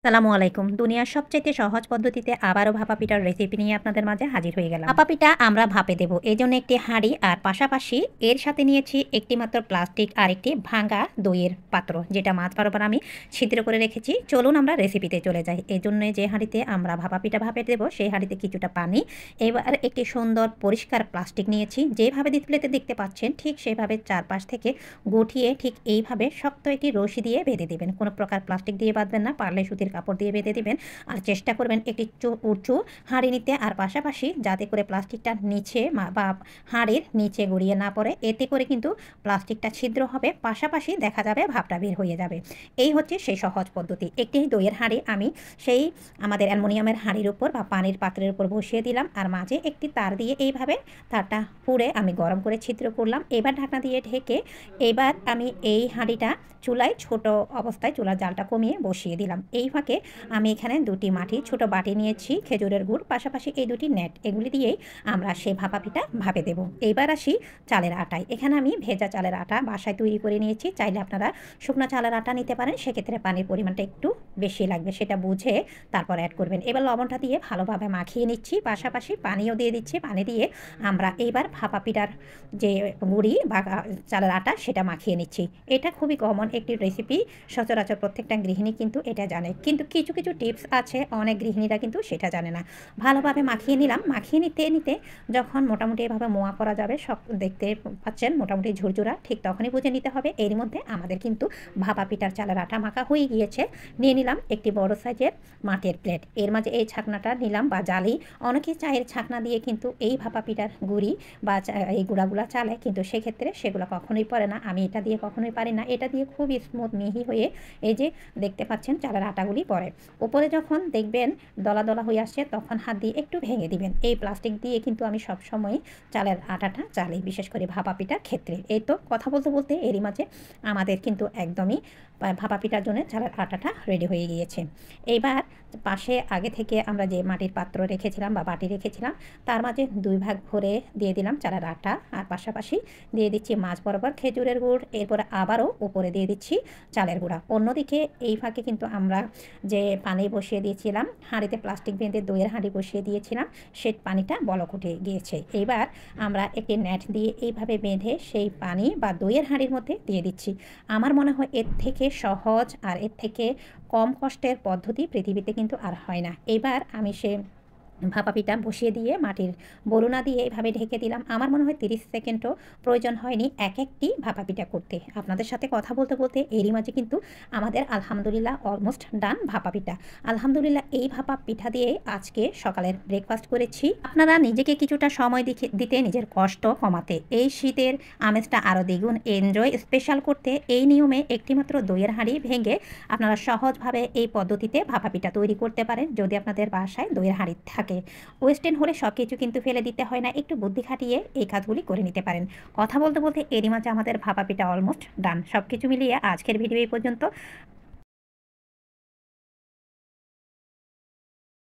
সালামু আলাইকুম। দুনিয়ার সবচাইতে সহজ পদ্ধতিতে আবারও ভাপা পিঠার রেসিপি নিয়ে আপনাদের মাঝে হাজির হয়ে গেলাম। ভাপা পিঠা আমরা ভাপে দেব। এজন্য একটি হাঁড়ি আর পাশাপাশি এর সাথে নিয়েছি একটি মাত্র প্লাস্টিক আর একটি ভাঙা দইয়ের পাত্র, যেটা মাছ বরাবর আমি ছিদ্র করে রেখেছি। চলুন আমরা রেসিপিতে চলে যাই। এজন্য যে হাঁড়িতে আমরা ভাপা পিঠা ভাপে দেব সেই হাঁড়িতে কিছুটা পানি, এবার একটি সুন্দর পরিষ্কার প্লাস্টিক নিয়েছি। যেভাবে ডিসপ্লেতে দেখতে পাচ্ছেন ঠিক সেভাবে চারপাশ থেকে গুটিয়ে ঠিক এইভাবে শক্ত একটি রশি দিয়ে বেঁধে দেবেন। কোনো প্রকার প্লাস্টিক দিয়ে বাঁধবেন না, পারলে সুতির কাপড় দিয়ে বেঁধে দিবেন। আর চেষ্টা করবেন একটি উঁচু হাঁড়ি নিতে, আর পাশাপাশি যাতে করে প্লাস্টিকটা নিচে বা হাঁড়ির নিচে গড়িয়ে না পড়ে। এতে করে কিন্তু প্লাস্টিকটা ছিদ্র হবে, পাশাপাশি দেখা যাবে ভাপটা বের হয়ে যাবে। এই হচ্ছে সেই সহজ পদ্ধতি। একটি দইয়ের হাঁড়ি আমি সেই আমাদের অ্যালুমিনিয়ামের হাঁড়ির উপর বা পানির পাত্রের উপর বসিয়ে দিলাম, আর মাঝে একটি তার দিয়ে এইভাবে তারটা পুড়ে আমি গরম করে ছিদ্র করলাম। এবার ঢাকনা দিয়ে ঢেকে এবার আমি এই হাঁড়িটা চুলায় ছোট অবস্থায় চুলার জালটা কমিয়ে বসিয়ে দিলাম। এই ফাঁকে আমি এখানে দুটি মাটি ছোট বাটি নিয়েছি খেজুরের গুড়, পাশাপাশি এই দুটি নেট, এগুলি দিয়েই আমরা সেই ভাপা পিঠা ভাপে দেব। এইবার আসি চালের আটায়। এখানে আমি ভেজা চালের আটা বাসায় তৈরি করে নিয়েছি। চাইলে আপনারা শুকনো চালের আটা নিতে পারেন, সেক্ষেত্রে পানির পরিমাণটা একটু বেশি লাগবে, সেটা বুঝে তারপর অ্যাড করবেন। এবার লবণটা দিয়ে ভালোভাবে মাখিয়ে নিচ্ছি, পাশাপাশি পানিও দিয়ে দিচ্ছি। পানি দিয়ে আমরা এইবার ভাপা পিঠার যে গুঁড়ি বা চালের আটা সেটা মাখিয়ে নিচ্ছি। এটা খুবই কমন একটি রেসিপি, সচরাচর প্রত্যেকটা গৃহিণী কিন্তু এটা জানে, কিন্তু কিছু কিছু টিপস আছে অনেক গৃহিণীরা কিন্তু সেটা জানে না। ভালোভাবে মাখিয়ে নিলাম। মাখিয়ে নিতে নিতে যখন মোটামুটি এভাবে মোয়া করা যাবে, সব দেখতে পাচ্ছেন মোটামুটি ঝুরঝুরা, ঠিক তখনই বুঝে নিতে হবে এর মধ্যে আমাদের কিন্তু ভাপা পিঠার চালের আটা মাখা হয়ে গিয়েছে। নিয়ে নিলাম একটি বড় সাইজের মাটির প্লেট, এর মাঝে এই ছাকনাটা নিলাম বা জালি। অনেকে চায়ের ছাকনা দিয়ে কিন্তু এই ভাপা পিঠার গুঁড়ি বা এই গুঁড়াগুলা চালায়, কিন্তু সেক্ষেত্রে সেগুলো কখনোই পড়ে না। আমি এটা দিয়ে কখনোই পারি না, এটা দিয়ে খুব স্মুথ মিহি হয়ে এই যে দেখতে পাচ্ছেন চালের আটাগুলি পড়ে। উপরে যখন দেখবেন দলা দলা হয়ে আসছে তখন হাত দিয়ে একটু ভেঙে দিবেন। এই প্লাস্টিক দিয়ে কিন্তু আমি সবসময় চালের আটাটা চালাই, বিশেষ করে ভাপা পিঠার ক্ষেত্রে। এই তো কথা বলতে বলতে এরই মাঝে আমাদের কিন্তু একদমই ভাপা পিঠার জন্য চালের আটাটা রেডি হয়ে গিয়েছে। এইবার পাশে আগে থেকে আমরা যে মাটির পাত্র রেখেছিলাম বা বাটি রেখেছিলাম তার মাঝে 2 ভাগ ভরে দিয়ে দিলাম চালের আটা, আর পাশাপাশি দিয়ে দিচ্ছি মাছ বরাবর খেজুরের গুড়। এরপরে আবারও উপরে দিয়ে দিচ্ছি চালের গুঁড়া। অন্যদিকে এই ফাঁকে কিন্তু আমরা যে পানি বসিয়ে দিয়েছিলাম হাঁড়িতে, প্লাস্টিক বেঁধে দইয়ের হাঁড়ি বসিয়ে দিয়েছিলাম, সেই পানিটা বলক উঠে গিয়েছে। এইবার আমরা একটি নেট দিয়ে এইভাবে বেঁধে সেই পানি বা দইয়ের হাঁড়ির মধ্যে দিয়ে দিচ্ছি। আমার মনে হয় এর থেকে সহজ আর এর থেকে কম কষ্টের পদ্ধতি পৃথিবীতে কিন্তু আর হয় না। এবার আমি সে ভাপা পিঠা বসিয়ে দিয়ে মাটির বরুণা দিয়ে এভাবে ঢেকে দিলাম। আমার মনে হয় 30 সেকেন্ডও প্রয়োজন হয়নি এক একটি ভাপা পিঠা করতে। আপনাদের সাথে কথা বলতে বলতে এরই মাঝে কিন্তু আমাদের আলহামদুলিল্লাহ অলমোস্ট ডান ভাপা পিঠা। আলহামদুলিল্লাহ এই ভাপা পিঠা দিয়ে আজকে সকালের ব্রেকফাস্ট করেছি। আপনারা নিজেকে কিছুটা সময় দিতে, নিজের কষ্ট কমাতে, এই শীতের আমেজটা আরও দ্বিগুণ এনজয় স্পেশাল করতে এই নিয়মে একটিমাত্র দইয়ের হাঁড়ি ভেঙে আপনারা সহজভাবে এই পদ্ধতিতে ভাপা পিঠা তৈরি করতে পারেন, যদি আপনাদের বাসায় দইয়ের হাঁড়ি থাকে। ওয়েস্টার্ন হলে সব কিছু কিন্তু ফেলে দিতে হয় না, একটু বুদ্ধি খাটিয়ে এই কাজগুলি করে নিতে পারেন। কথা বলতে বলতে এরই মাঝে আমাদের ভাপা পিঠা অলমোস্ট ডান। সব কিছু মিলিয়ে আজকের ভিডিও এই পর্যন্ত।